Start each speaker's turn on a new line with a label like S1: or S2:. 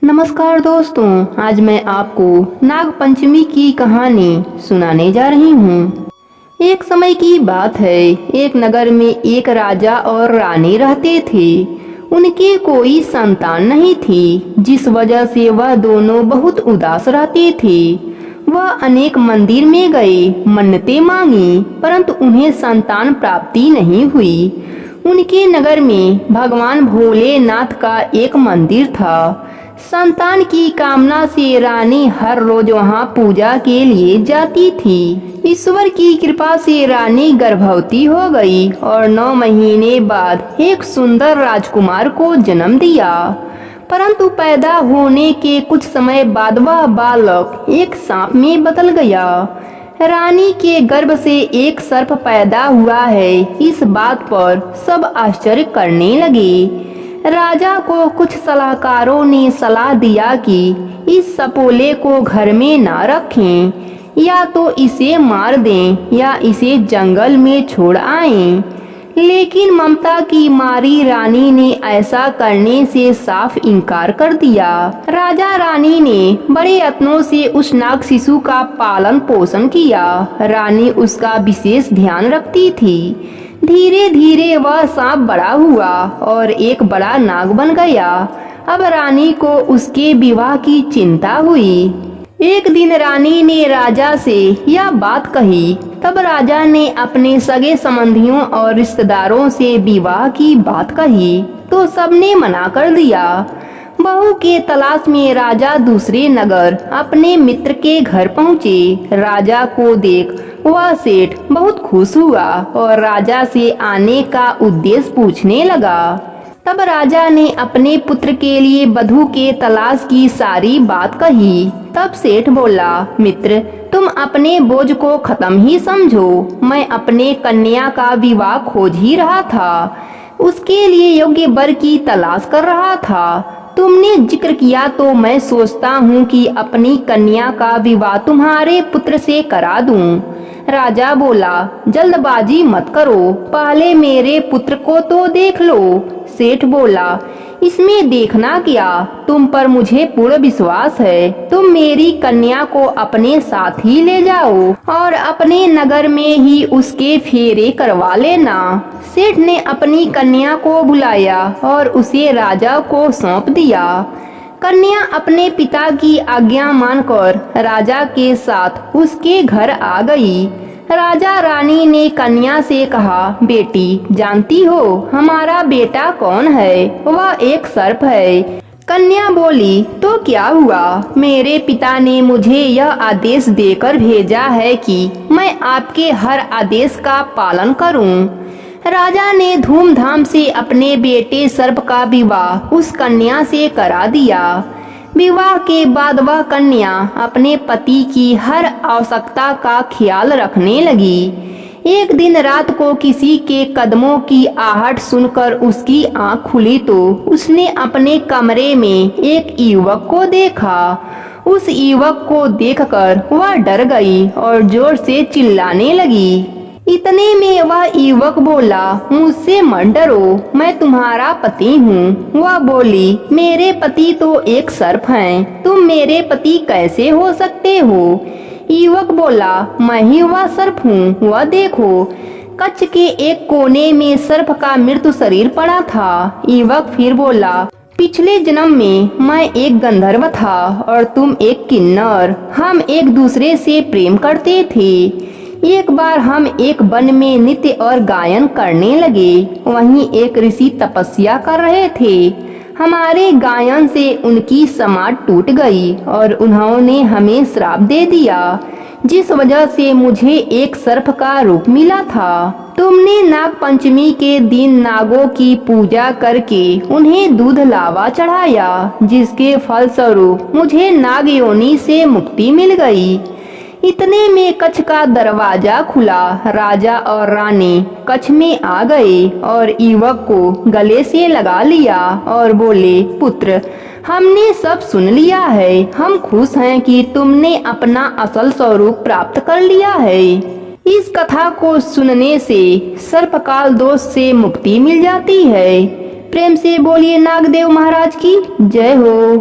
S1: नमस्कार दोस्तों, आज मैं आपको नाग पंचमी की कहानी सुनाने जा रही हूँ। एक समय की बात है, एक नगर में एक राजा और रानी रहते थे। उनके कोई संतान नहीं थी, जिस वजह से वह दोनों बहुत उदास रहते थे। वह अनेक मंदिर में गए, मन्नतें मांगी, परंतु उन्हें संतान प्राप्ति नहीं हुई। उनके नगर में भगवान भोलेनाथ का एक मंदिर था। संतान की कामना से रानी हर रोज वहां पूजा के लिए जाती थी। ईश्वर की कृपा से रानी गर्भवती हो गई और 9 महीने बाद एक सुंदर राजकुमार को जन्म दिया। परंतु पैदा होने के कुछ समय बाद वह बालक एक सांप में बदल गया। रानी के गर्भ से एक सर्प पैदा हुआ है, इस बात पर सब आश्चर्य करने लगे। राजा को कुछ सलाहकारों ने सलाह दिया कि इस सपोले को घर में ना रखें, या तो इसे मार दें या इसे जंगल में छोड़ आएं। लेकिन ममता की मारी रानी ने ऐसा करने से साफ इनकार कर दिया। राजा रानी ने बड़े यत्नों से उस नाग शिशु का पालन पोषण किया। रानी उसका विशेष ध्यान रखती थी। धीरे धीरे वह सांप बड़ा हुआ और एक बड़ा नाग बन गया। अब रानी को उसके विवाह की चिंता हुई। एक दिन रानी ने राजा से यह बात कही। तब राजा ने अपने सगे संबंधियों और रिश्तेदारों से विवाह की बात कही, तो सबने मना कर दिया। बहू के तलाश में राजा दूसरे नगर अपने मित्र के घर पहुँचे। राजा को देख वह सेठ बहुत खुश हुआ और राजा से आने का उद्देश्य पूछने लगा। तब राजा ने अपने पुत्र के लिए वधू के तलाश की सारी बात कही। तब सेठ बोला, मित्र, तुम अपने बोझ को खत्म ही समझो। मैं अपने कन्या का विवाह खोज ही रहा था, उसके लिए योग्य वर की तलाश कर रहा था। तुमने जिक्र किया तो मैं सोचता हूँ कि अपनी कन्या का विवाह तुम्हारे पुत्र से करा दूं। राजा बोला, जल्दबाजी मत करो, पहले मेरे पुत्र को तो देख लो। सेठ बोला, इसमें देखना क्या, तुम पर मुझे पूर्ण विश्वास है। तुम मेरी कन्या को अपने साथ ही ले जाओ और अपने नगर में ही उसके फेरे करवा लेना। सेठ ने अपनी कन्या को बुलाया और उसे राजा को सौंप दिया। कन्या अपने पिता की आज्ञा मानकर राजा के साथ उसके घर आ गई। राजा रानी ने कन्या से कहा, बेटी, जानती हो हमारा बेटा कौन है? वह एक सर्प है। कन्या बोली, तो क्या हुआ? मेरे पिता ने मुझे यह आदेश देकर भेजा है कि मैं आपके हर आदेश का पालन करूं। राजा ने धूमधाम से अपने बेटे सर्प का विवाह उस कन्या से करा दिया। विवाह के बाद वह कन्या अपने पति की हर आवश्यकता का ख्याल रखने लगी। एक दिन रात को किसी के कदमों की आहट सुनकर उसकी आंख खुली तो उसने अपने कमरे में एक युवक को देखा। उस युवक को देखकर वह डर गई और जोर से चिल्लाने लगी। इतने में वह युवक बोला, मुझसे मत डरो, मैं तुम्हारा पति हूँ। वह बोली, मेरे पति तो एक सर्प हैं, तुम मेरे पति कैसे हो सकते हो? युवक बोला, मैं ही वह सर्प हूँ, वह देखो। कच्छ के एक कोने में सर्प का मृत शरीर पड़ा था। युवक फिर बोला, पिछले जन्म में मैं एक गंधर्व था और तुम एक किन्नर। हम एक दूसरे से प्रेम करते थे। एक बार हम एक वन में नृत्य और गायन करने लगे। वहीं एक ऋषि तपस्या कर रहे थे। हमारे गायन से उनकी समाध टूट गई और उन्होंने हमें श्राप दे दिया, जिस वजह से मुझे एक सर्प का रूप मिला था। तुमने नाग पंचमी के दिन नागों की पूजा करके उन्हें दूध लावा चढ़ाया, जिसके फलस्वरूप मुझे नाग योनि से मुक्ति मिल गई। इतने में कच्छ का दरवाजा खुला। राजा और रानी कच्छ में आ गए और युवक को गले से लगा लिया और बोले, पुत्र, हमने सब सुन लिया है। हम खुश हैं कि तुमने अपना असल स्वरूप प्राप्त कर लिया है। इस कथा को सुनने से सर्पकाल दोष से मुक्ति मिल जाती है। प्रेम से बोलिए नागदेव महाराज की जय हो।